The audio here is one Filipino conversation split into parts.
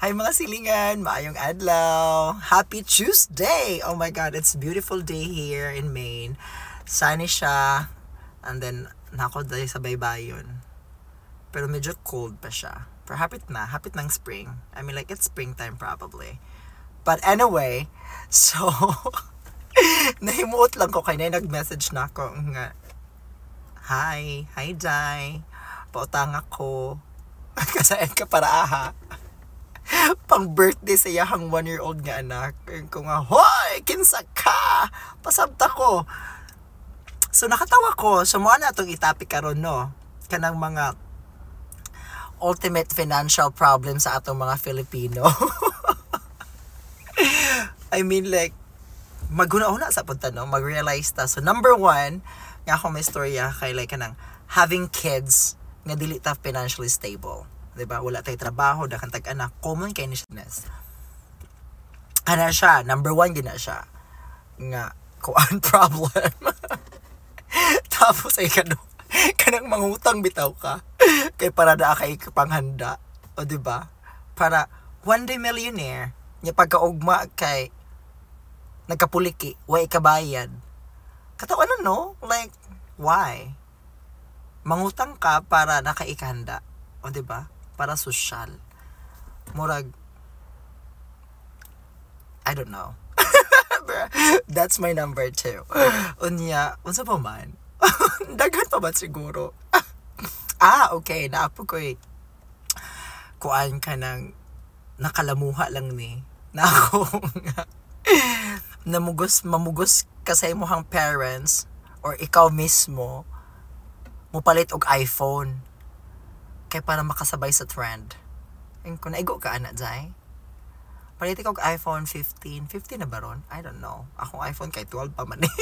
Hi mga silingan, maayong adlaw. Happy Tuesday! Oh my God, it's a beautiful day here in Maine. Sunny siya. And then, nako dahil sa baybayon. Pero medyo cold pa siya. Pero hapit ng spring. I mean like, it's springtime probably. But anyway, so, nahimuot lang ko kay na nag-message na ako nga, Hi Jai. Pautang ako. Kasayan ka para aha. Pang birthday sa iyahang 1-year-old nga anak. Ko nga, hoy, kinsa ka? Pasabta ko. So nakatawa ko. So mga na itong itapik karon no. Kanang mga ultimate financial problem sa atong mga Filipino. I mean like, maghuna-una sa punta no. Mag-realize ta. So number 1, nga ako may storya kay like kanang having kids nga dili ta financially stable. Diba? Wala tayo trabaho, dakang tag-anak, common kay ni sickness. Ano siya? Number 1 gina siya. Nga, kuan problem. Tapos ay kanang mangutang bitaw ka. Kay para na kay panghanda. O diba? Para one day millionaire, niya pagkaugma kay nagkapuliki, way kabayad. Katawan no? Like, why? Mangutang ka para nakaikahanda. O diba? Para social. Murag, I don't know. That's my number 2. Unya, unsa pa man? Daghan pa ba siguro? Okay. Naapo ko kuan ka ng nakalamuha lang ni. Na ako nga. Mamugos ka sa imuhang parents or ikaw mismo mupalit og iPhone. Kaya para makasabay sa trend. Kung naigo ka, anak, Jai. Palit ko iPhone 15. 15 na ba ron? I don't know. Akong iPhone kay 12 pa man eh.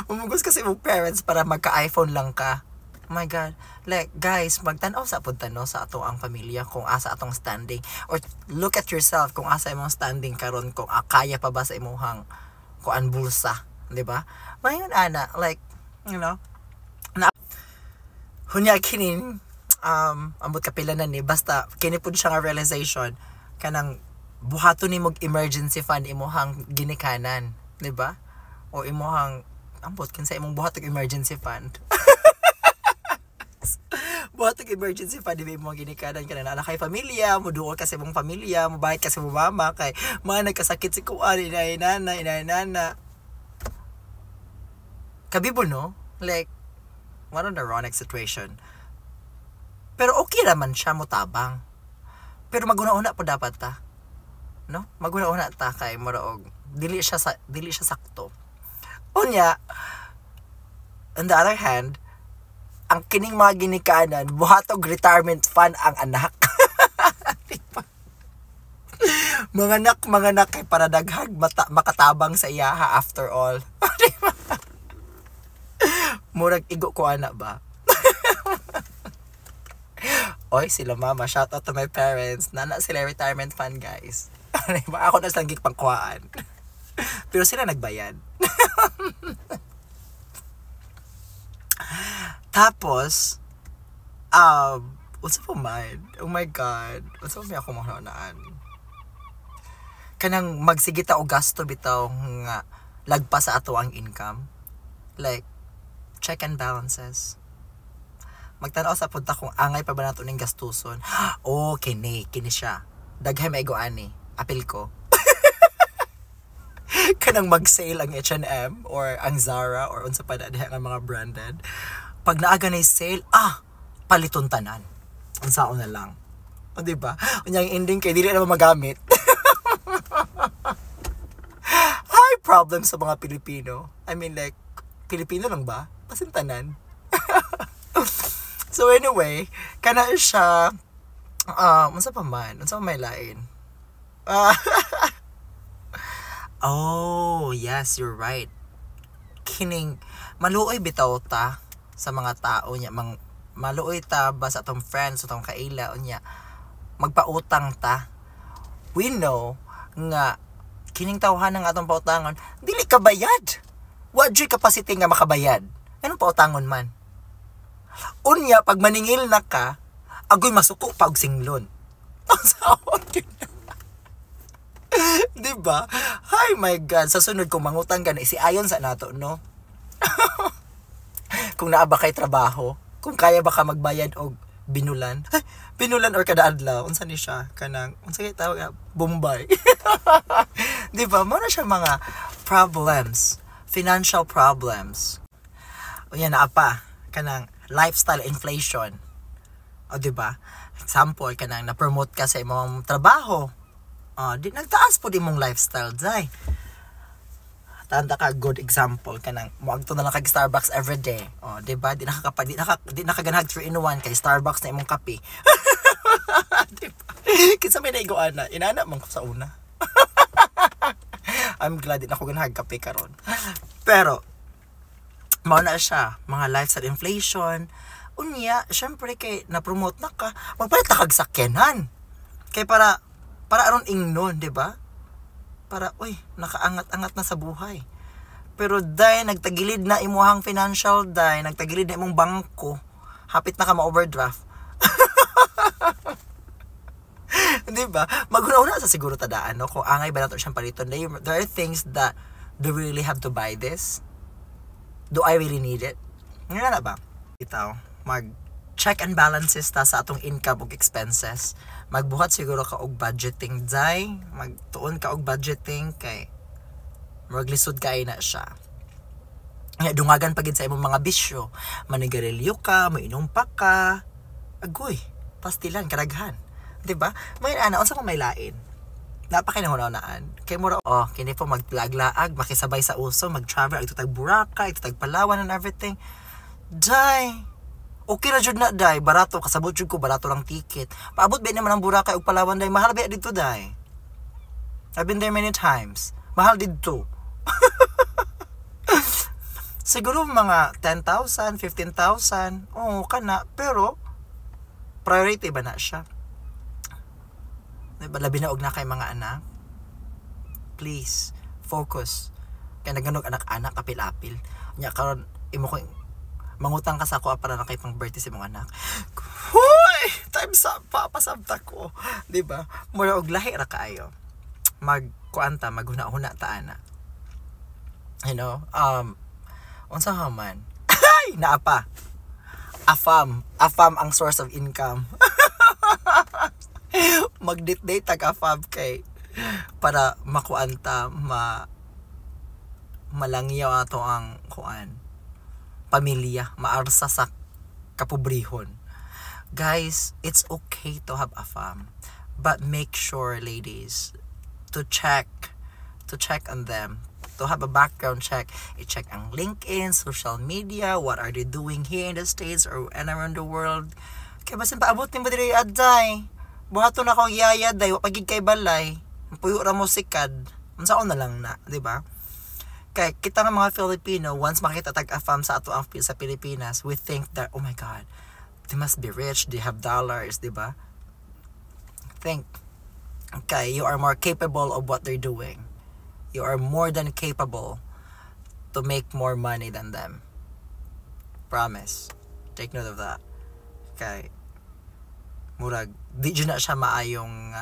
Umugos kasi mong parents para magka-iPhone lang ka. Oh my God. Like, guys, magtanaw sa punta no, sa atong ang pamilya kung asa atong standing. Or look at yourself kung asa imong standing karon kung kaya pa ba sa imuhang kuan bulsa. Diba? Mayon, ana. Like, you know, hunya kinin ambot kapila na ni basta kini pud siya nga realization kanang buhaton ni mog emergency fund imuhang ginikanan, di ba? O imuhang ambot kinsa imong buhatog emergency fund. Buhatog emergency fund di imong ginikanan kana na kay pamilya mo duol kasi imong pamilya mo bayad kasi mo mama kay man nagkasakit si kuan inay nana kabibo no, like what an ironic situation. Pero okay naman siya mo tabang. Pero maguna-una po dapat ta. No? Maguna-una ta kay muraog dili siya sakto. Unya, on the other hand, ang kining mga ginikanan, buhatog retirement fund ang anak. mga anak kay para daghag makatabang sa iyaha after all. Murag igo ko anak ba? Oy, sila mama, shout out to my parents. Nana sila retirement fund, guys. Ako na silang gikpangkuhaan. Pero sila nagbayad. Tapos, what's up man? Oh my God. What's up may ako mahanaan? Kanang magsigita o gasto bitaw nga lagpas sa ato ang income. Like, check and balances. Magtanaw sa punta kung angay pa ba nato ning gastuson. Oh, kini siya. Daghay maigo ani. Apil ko. Kanang mag-sale ang H&M or ang Zara or unsa pa diha nga mga branded. Pag naaga na sale, paliton tanan. Unsaon na lang. O di ba? Unyang ending kay dili na magamit. High problem sa mga Pilipino. I mean like Pilipino lang ba? Pasintanan. So anyway, kana siya unsa pa man? Unsa may lain? Oh, yes, you're right. Kining maluoy bitaw ta sa mga tao niya, maluoy ta ba sa atong friends, sa atong kaila unya. Magpautang ta. We know nga kining tawhan ng atong pautangon, dili ka bayad. Wa jud capacity nga makabayad. Anong pautangon man? Unya, pag maningil na ka, agoy masuko pa og singlon. Sahod yun. Diba? Ay my God, sa sunod kung mangutang ka na, si ayon sa nato, no? Kung naa ba kay trabaho, kung kaya ba ka magbayad og binulan. Ay, binulan or kada adlaw, unsa ni siya? Kanang, unsa kay tawag nga? Bombay. Diba? Muna siya mga problems. Financial problems. O yan na pa. Kanang lifestyle inflation. O diba? Example, kanang na-promote ka sa imong trabaho. Di nagtaas po di mong lifestyle, day. Tanda ka, good example kanang moagto na lang kag Starbucks every day. Diba? Di nakaganhag 3-in-1 kay Starbucks na imong kape. Diba? Kinsa may naigoan na, inana man ko sa una. I'm glad din ako ganhag kape karon. Pero mao na siya, mga lifestyle inflation. Unya, syempre kay na-promote na ka, magpalit na kag sakyanan. Kay para aron ingnon, di ba? Para, nakaangat-angat na sa buhay. Pero dahil nagtagilid na imuhang financial, dahil nagtagilid na imong bangko, hapit na ka ma-overdraft. Di ba? Maguna-una sa siguro tadaan, no? Kung angay ba nato siyang paliton, there are things that do we really have to buy this? Do I really need it? Ngayon na ba? Itaw, mag-check and balances ta sa atong income ug expenses. Magbuhat siguro ka og budgeting day, magtuon ka og budgeting kay maglisod kay na siya. Nga dungagan pagid sa imong mga bisyo, manigarilyo ka, mainom pa ka. Agoy, pastilan kadaghan. 'Di ba? May unsa kung may lain. Napakinahuna-unaan. Kay mura kini po maglaag-laag, makisabay sa uso, mag-travel ag tutag Boracay, tutag Palawan and everything. Day. Okay ra jud na day, barato kasabot jud ko, barato lang ticket. Paabot ba naman ang Boracay ug Palawan day, mahal ba dito day? I've been there many times. Mahal dito. Siguro mga 10,000, 15,000. Kana, pero priority ba na siya? Diba, labi na og na kay mga anak. Please, focus. Kaya naganog anak-anak apil-apil. Nya karon imo ko mangutang ka sa ako para na kay pang birthday sa mong anak. Hoy! Time's up pa, pasabta ko. Diba? Mura og lahi ra kaayo. Magkuanta, maghuna-huna ta ana. You know, unsa man. Ay, naa pa. Afam ang source of income. Mag-date tag afam kay para makuanta malangyaw ato ang kuan pamilya, maarsa sa kapobrehon. Guys, it's okay to have a fam, but make sure, ladies, to check on them, to have a background check. I-check ang LinkedIn, social media, what are they doing here in the States or around the world. Kaya basin paabot ni mo diri aday. Buhato na akong yaya day, pagig kay balay. Puyo ra mo sikad. Unsaon na lang na, di ba? Kaya kita nga mga Filipino, once makita tag-afam sa ato ang sa Pilipinas, we think that, oh my God, they must be rich, they have dollars, di ba? Think, okay, you are more capable of what they're doing. You are more than capable to make more money than them. Promise. Take note of that. Okay. Murag, di dyan na siya maayong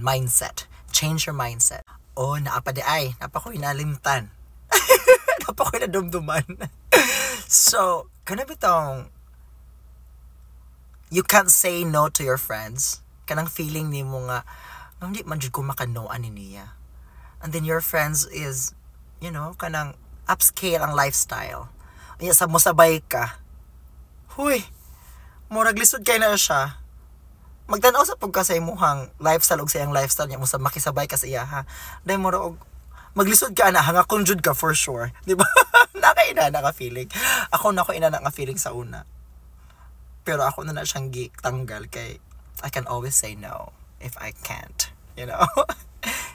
mindset. Change your mindset. Naapa di ay, napakoy nalimtan. Napakoy na dumduman. So, kana bitong you can't say no to your friends. Kanang feeling ni mo nga, hindi man jud ko makanoan ni niya. And then your friends is, you know, kanang upscale ang lifestyle. Iya sa mosabay ka. Huy, murag lisod kay na siya. Magtanaw sa pagka sa imuhang lifestyle og sa iyang lifestyle niya mo sa makisabay ka sa iya ha. Dahil mo og maglisod ka na hangakon jud ka for sure, di ba? Nakaina na ka feeling. Ako na ko ina na nga feeling sa una. Pero ako na siyang tanggal kay I can always say no if I can't, you know.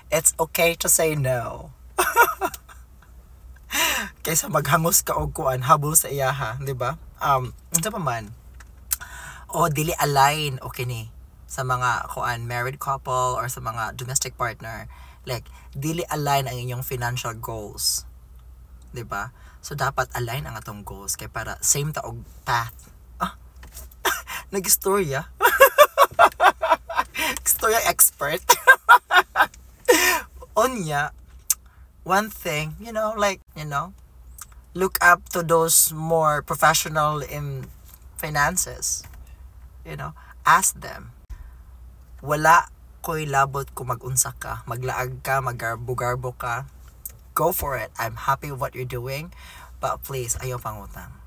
It's okay to say no. Kaysa maghangos ka og kuan habol sa iya ha, di ba? Unsa pa man? Dili align okay ni sa mga kuan married couple or sa mga domestic partner, like dili align ang inyong financial goals, 'di ba? So dapat align ang atong goals kay para same ta og path. Nag-istorya. unya, one thing, look up to those more professional in finances. Ask them. Wala ko'y labot kung mag-unsa ka, maglaag ka, maggarbo-garbo ka. Go for it. I'm happy with what you're doing. But please, ayaw pangutang.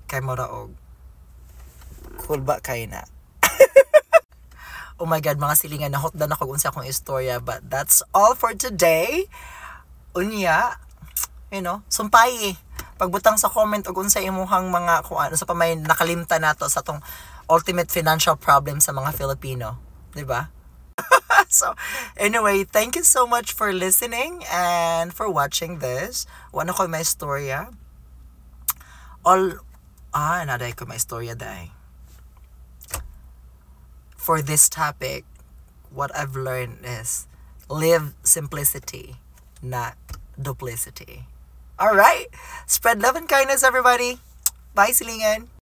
Kay mo raog. Cool ba kayo na? Oh my God, mga silingan, nahotdan ako kung sa akong istorya. But that's all for today. Unya, sumpay. Pagbutang sa comment o kung sa imuhang mga, kung ano, sa pamay nakalimta nato sa tong ultimate financial problem sa mga Filipino. Diba? So, anyway, thank you so much for listening and for watching this. Wano ko may istorya. Naday ko may istorya day. For this topic, what I've learned is live simplicity, not duplicity. Alright? Spread love and kindness, everybody. Bye, silingan.